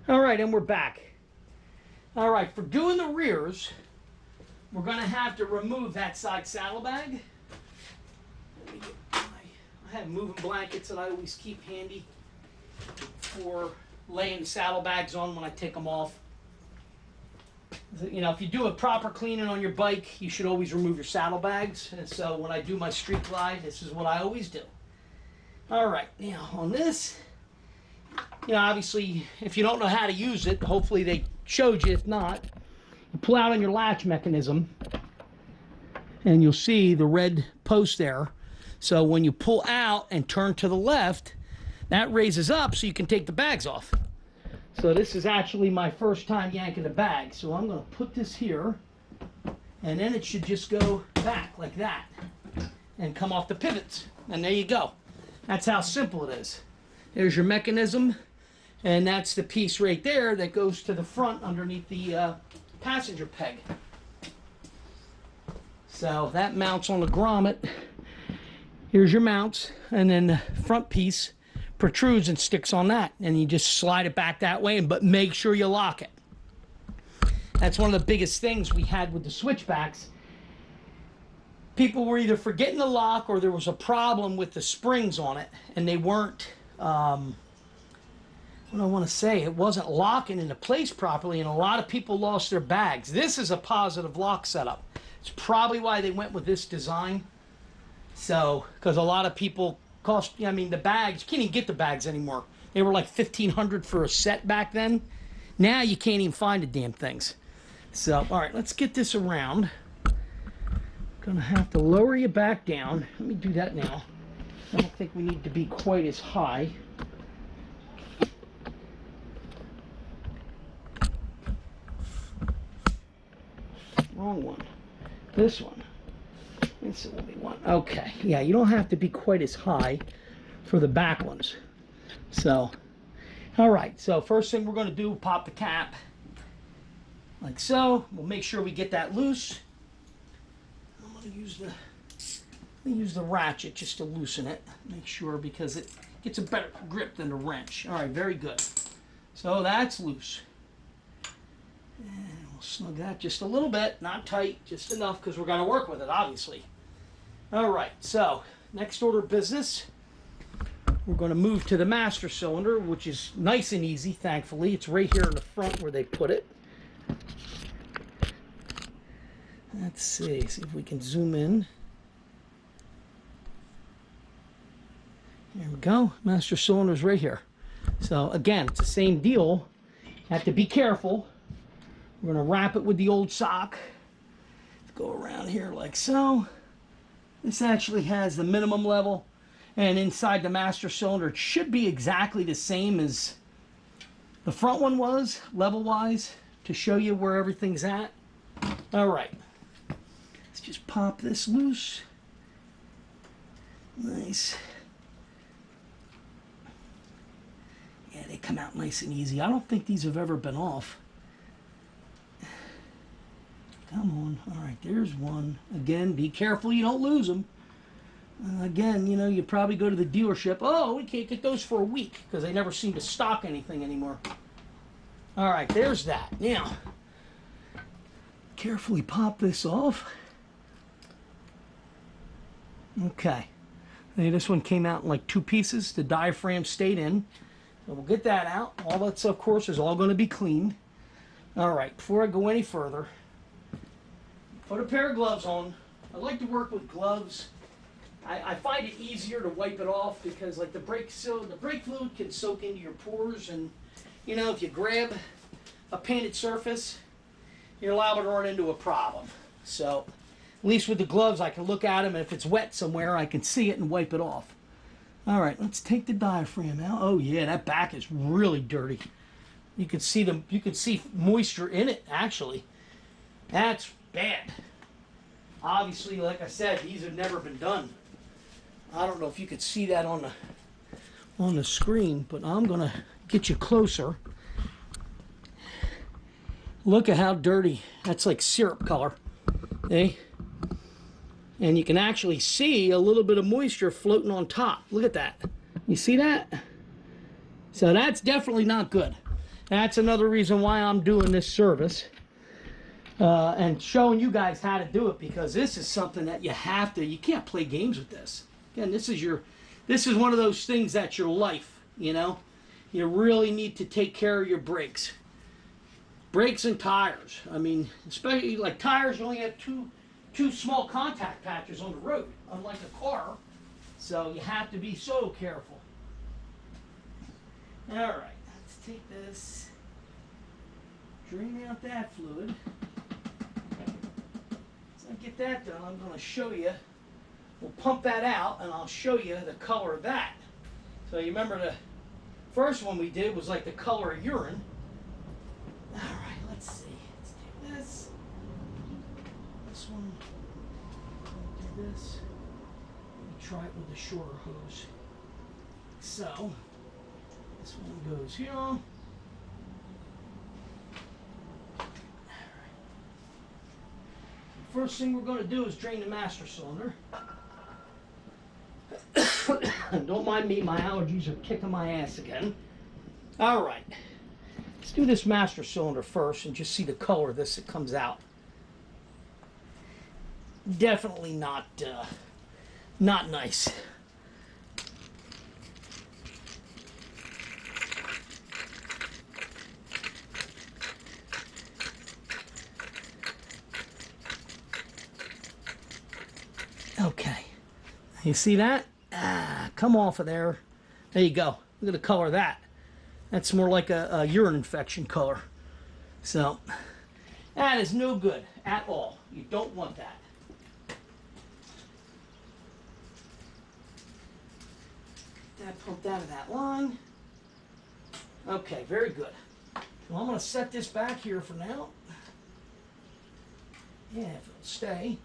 All right, and we're back. All right, for doing the rears, we're going to have to remove that side saddlebag. I have moving blankets that I always keep handy for laying saddlebags on when I take them off. You know, if you do a proper cleaning on your bike, you should always remove your saddlebags. And so when I do my street glide, this is what I always do. All right, now on this, you know, obviously, if you don't know how to use it, hopefully they showed you. If not, you pull out on your latch mechanism, and you'll see the red post there. So when you pull out and turn to the left, that raises up so you can take the bags off. So this is actually my first time yanking the bag. So I'm going to put this here, and then it should just go back like that and come off the pivots. And there you go. That's how simple it is. There's your mechanism. And that's the piece right there that goes to the front underneath the passenger peg. So that mounts on the grommet. Here's your mounts, and then the front piece protrudes and sticks on that. And you just slide it back that way, but make sure you lock it. That's one of the biggest things we had with the switchbacks. People were either forgetting the lock, or there was a problem with the springs on it, and they weren't... what I want to say, it wasn't locking into place properly, and a lot of people lost their bags. This is a positive lock setup. It's probably why they went with this design. So, because a lot of people cost, I mean, the bags, you can't even get the bags anymore. They were like $1,500 for a set back then. Now you can't even find the damn things. So, all right, let's get this around. Gonna have to lower you back down. Let me do that now. I don't think we need to be quite as high. Wrong one. This one. This will be one. Okay. Yeah, you don't have to be quite as high for the back ones. So, all right. So first thing we're going to do, pop the cap like so. We'll make sure we get that loose. I'm going to use the ratchet just to loosen it. Make sure, because it gets a better grip than the wrench. All right. Very good. So that's loose. And we'll snug that just a little bit, not tight, just enough, because we're going to work with it, obviously. All right, so next order of business, we're going to move to the master cylinder, which is nice and easy, thankfully. It's right here in the front where they put it. Let's see if we can zoom in. There we go. Master cylinder's right here. So again, it's the same deal. Have to be careful. We're going to wrap it with the old sock. Let's go around here like so. This actually has the minimum level, and inside the master cylinder it should be exactly the same as the front one was, level-wise, to show you where everything's at. All right. Let's just pop this loose. Nice. Yeah, they come out nice and easy. I don't think these have ever been off. Come on. All right, there's one. Again, be careful you don't lose them. Again, you know, you probably go to the dealership. Oh, we can't get those for a week because they never seem to stock anything anymore. All right, there's that. Now, carefully pop this off. Okay. See, this one came out in like 2 pieces. The diaphragm stayed in. So we'll get that out. All that's, of course, is all going to be cleaned. All right, before I go any further, put a pair of gloves on. I like to work with gloves. I find it easier to wipe it off because, like, the brake fluid can soak into your pores, and you know, if you grab a painted surface, you're liable to run into a problem. So, at least with the gloves, I can look at them, and if it's wet somewhere, I can see it and wipe it off. All right, let's take the diaphragm out. Oh yeah, that back is really dirty. You can see them. You can see moisture in it. Actually, that's bad. Obviously, like I said, these have never been done. I don't know if you could see that on the screen, but I'm gonna get you closer. Look at how dirty. That's like syrup color. Okay? And you can actually see a little bit of moisture floating on top. Look at that. You see that? So that's definitely not good. That's another reason why I'm doing this service. And showing you guys how to do it, because this is something that you can't play games with this. Again, this is one of those things that's your life, you know. You really need to take care of your brakes. Brakes and tires. I mean, especially like tires, you only have two small contact patches on the road, unlike a car. So you have to be so careful. All right, let's take this, drain out that fluid. Get that done, I'm going to show you. We'll pump that out and I'll show you the color of that. So you remember the first one we did was like the color of urine. Alright, let's see. Let's do this. This one. Do this. Let me try it with the shorter hose. So, this one goes here. First thing we're going to do is drain the master cylinder. Don't mind me, my allergies are kicking my ass again. All right, let's do this master cylinder first and just see the color of this that comes out. Definitely not nice. Okay, you see that? Come off of there. There you go. Look at the color of that. That's more like a urine infection color. So, that is no good at all. You don't want that. That pumped out of that line. Okay, very good. Well, I'm going to set this back here for now. Yeah, if it'll stay.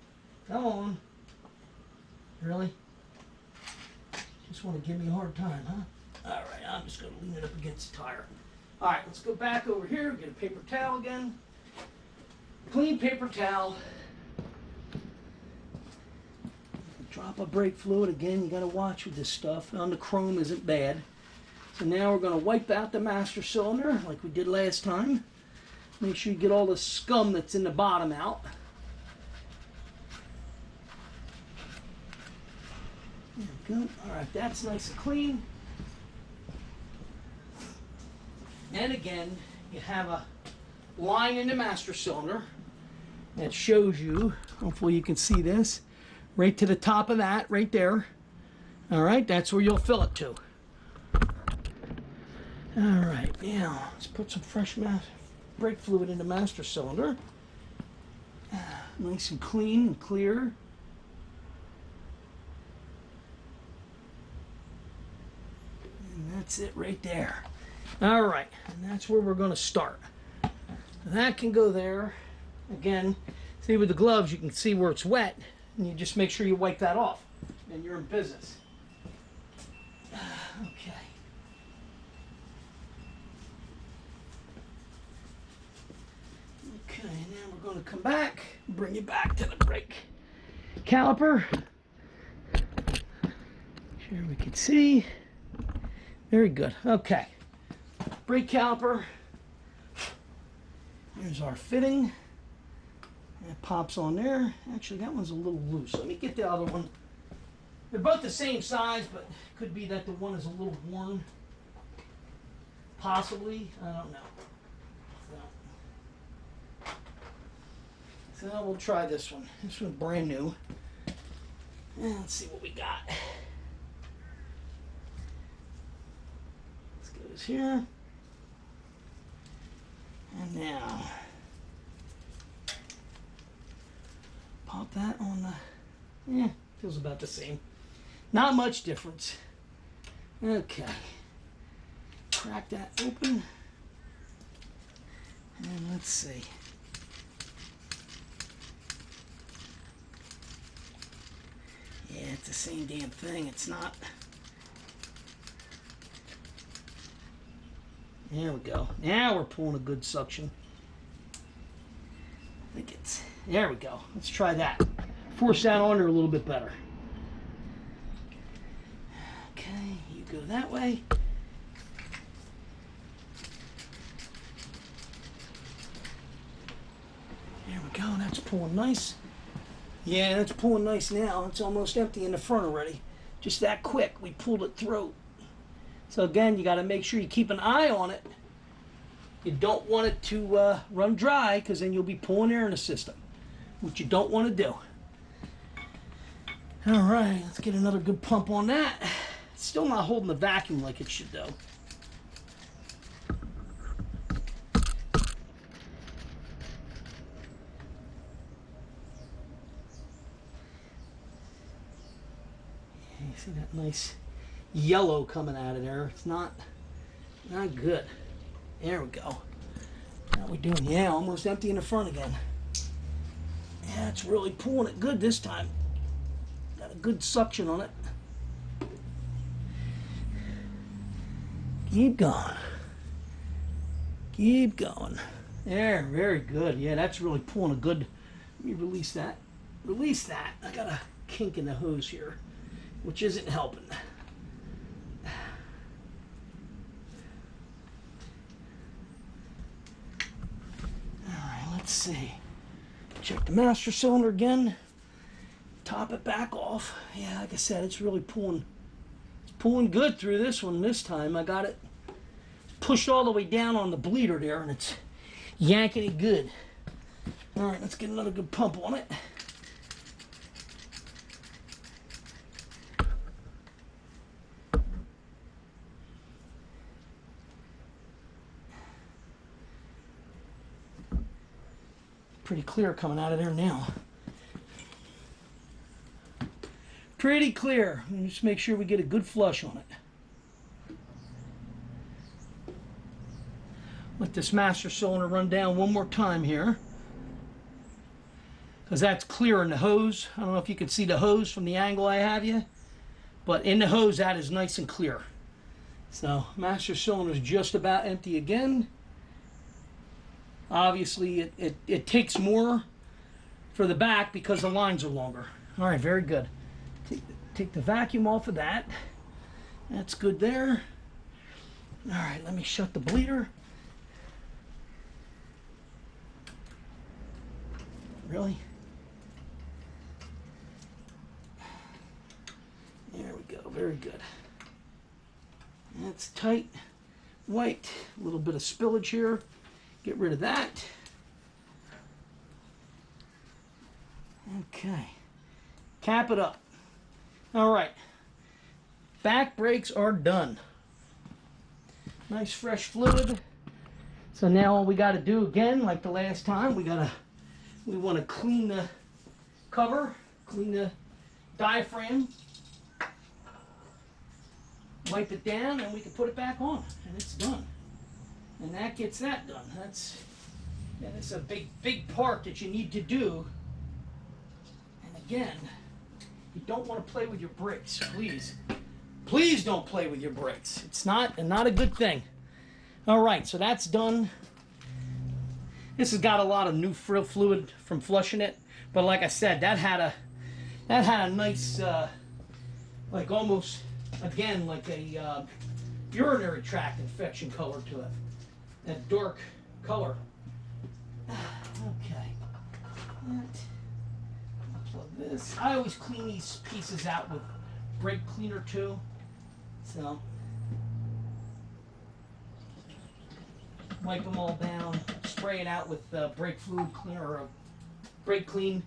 Come on. Really? Just want to give me a hard time, huh? All right, I'm just going to lean it up against the tire. All right, let's go back over here, get a paper towel again. Clean paper towel. Drop of brake fluid again. You got to watch with this stuff. On the chrome isn't bad. So now we're going to wipe out the master cylinder like we did last time. Make sure you get all the scum that's in the bottom out. There we go. All right, that's nice and clean. And again, you have a line in the master cylinder that shows you, hopefully you can see this, right to the top of that, right there. All right, that's where you'll fill it to. All right, now let's put some fresh brake fluid in the master cylinder. Nice and clean and clear. And that's it right there. All right, and that's where we're going to start. That can go there. Again, see with the gloves, you can see where it's wet, and you just make sure you wipe that off, and you're in business. Okay. Okay, now we're going to come back, bring you back to the brake caliper. Sure we can see. Very good. Okay. Brake caliper. Here's our fitting. That pops on there. Actually, that one's a little loose. Let me get the other one. They're both the same size, but it could be that the one is a little worn. Possibly. I don't know. So we'll try this one. This one's brand new. And let's see what we got. This goes here. And now, pop that on the, feels about the same. Not much difference. Okay. Crack that open. And let's see. Yeah, it's the same damn thing. It's not. There we go. Now we're pulling a good suction. I think it's, there we go. Let's try that. Force that on there a little bit better. Okay, you go that way. There we go, that's pulling nice. Yeah, that's pulling nice now. It's almost empty in the front already. Just that quick, we pulled it through. So again, you got to make sure you keep an eye on it. You don't want it to run dry, because then you'll be pulling air in the system, which you don't want to do. All right, let's get another good pump on that. It's still not holding the vacuum like it should, though. You see that nice yellow coming out of there? It's not good. There we go. How we doing? Yeah, almost empty in the front again. Yeah, it's really pulling it good this time. Got a good suction on it. Keep going. Keep going. There, very good. Yeah, that's really pulling a good. Let me release that. Release that. I got a kink in the hose here, which isn't helping. Let's see. Check the master cylinder again. Top it back off. Yeah, like I said, it's really pulling. It's pulling good through this one this time. I got it pushed all the way down on the bleeder there, and it's yanking it good. All right, let's get another good pump on it. Pretty clear coming out of there now. Pretty clear. Just make sure we get a good flush on it. Let this master cylinder run down one more time here, because that's clear in the hose. I don't know if you can see the hose from the angle I have you, but in the hose that is nice and clear. So master cylinder is just about empty again. Obviously, it takes more for the back because the lines are longer. All right, very good. Take the vacuum off of that. That's good there. All right, let me shut the bleeder. Really? There we go, very good. That's tight. White, a little bit of spillage here. Get rid of that. Okay. Cap it up. All right. Back brakes are done. Nice fresh fluid. So now all we got to do again, like the last time, we want to clean the cover, clean the diaphragm, wipe it down, and we can put it back on, and it's done. And that gets that done. That's a big part that you need to do. And again, you don't want to play with your brakes, please. Please don't play with your brakes. It's not a good thing. All right, so that's done. This has got a lot of new fluid from flushing it, but like I said, that had a nice, like almost again like a urinary tract infection color to it. That dark color. Okay. Plug this. I always clean these pieces out with brake cleaner too. So wipe them all down, spray it out with brake fluid cleaner or brake clean,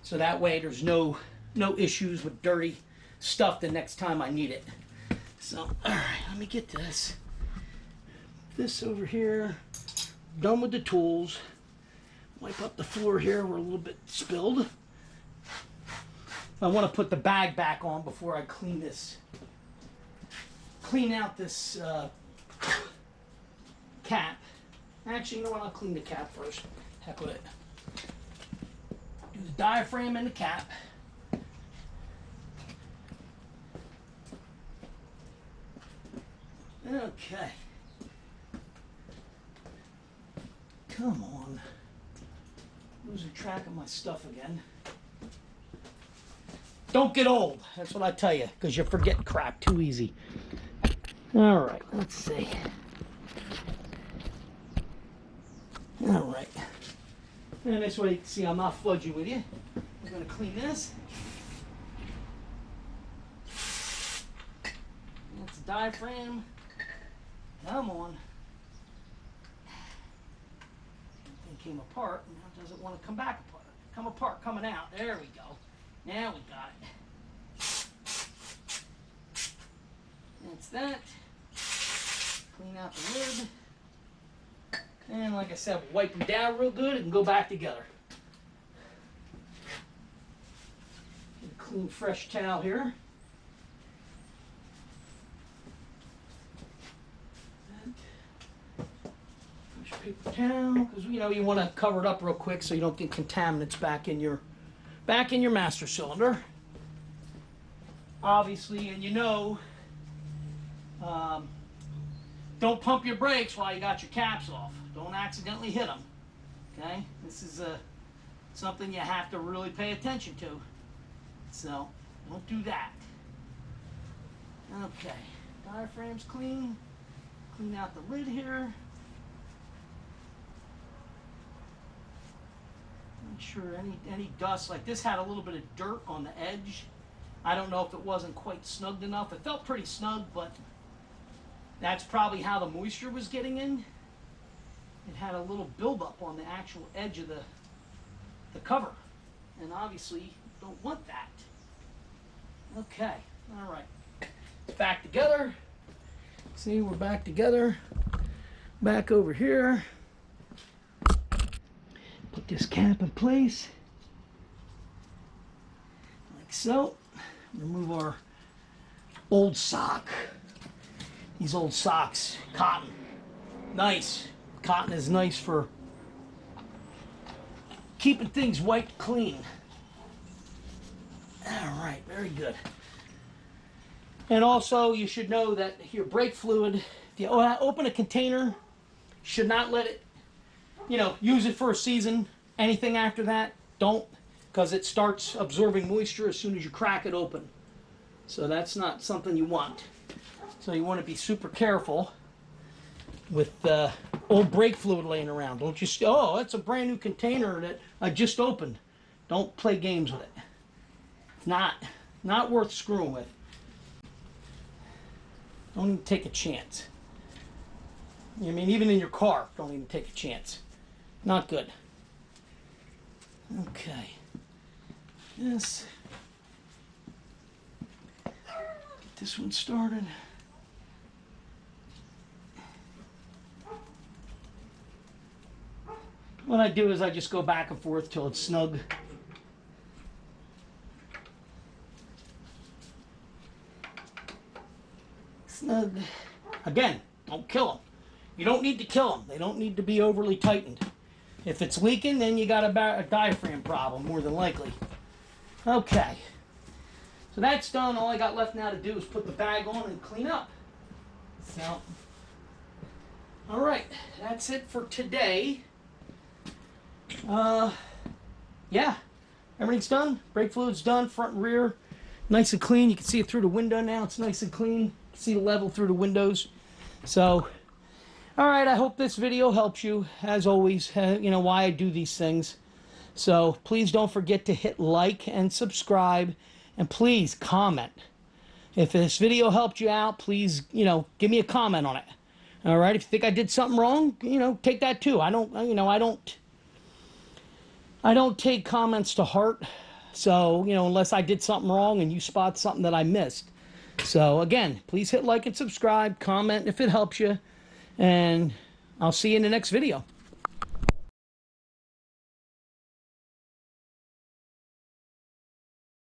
so that way there's no issues with dirty stuff the next time I need it. So all right, let me get this. This over here, done with the tools. Wipe up the floor here, we're a little bit spilled. I want to put the bag back on before I clean out this cap. Actually, you know what, I'll clean the cap first. Heck with it. Do the diaphragm and the cap. Okay. Come on. Losing track of my stuff again. Don't get old. That's what I tell you, because you forget crap too easy. All right, let's see. All right. And this way you can see I'm not fudging with you. We're going to clean this. That's the diaphragm. Come on. Thing came apart. Now it doesn't want to come back apart. Come apart, coming out. There we go. Now we got it. That's that. Clean out the lid. And like I said, wipe them down real good and go back together. Get a clean, fresh towel here. Fresh paper towel, because you want to cover it up real quick so you don't get contaminants back in your master cylinder. Obviously, and don't pump your brakes while you got your caps off. Don't accidentally hit them. Okay? This is something you have to really pay attention to. So, don't do that. Okay. Diaphragm's clean. Clean out the lid here. Make sure any dust, like this had a little bit of dirt on the edge. I don't know if it wasn't quite snugged enough. It felt pretty snug, but that's probably how the moisture was getting in. It had a little buildup on the actual edge of the cover. And obviously, you don't want that. Okay, all right. Back together. See, we're back together. Back over here. Put this cap in place. Like so. Remove our old sock. These old socks, cotton. Nice. Cotton is nice for keeping things wiped clean. All right, very good. And also, you should know that your brake fluid, if you open a container, should not let it, use it for a season. Anything after that, don't, because it starts absorbing moisture as soon as you crack it open. So that's not something you want. So you want to be super careful with old brake fluid laying around. Don't just, oh, that's a brand new container that I just opened. Don't play games with it. It's not worth screwing with. Don't even take a chance. I mean, even in your car, don't even take a chance. Not good. Okay. Yes. Get this one started. What I do is I just go back and forth till it's snug. Snug. Again, don't kill them. You don't need to kill them. They don't need to be overly tightened. If it's leaking, then you got a diaphragm problem, more than likely. Okay. So that's done. All I got left now to do is put the bag on and clean up. So, all right. That's it for today. Yeah, everything's done. Brake fluid's done, front and rear, nice and clean. You can see it through the window now. It's nice and clean. You can see the level through the windows. So, all right, I hope this video helps you, as always, why I do these things. So please don't forget to hit like and subscribe, and please comment. If this video helped you out, please, give me a comment on it. All right, if you think I did something wrong, take that too. I don't take comments to heart, so, unless I did something wrong and you spot something that I missed. So, again, please hit like and subscribe, comment if it helps you, and I'll see you in the next video.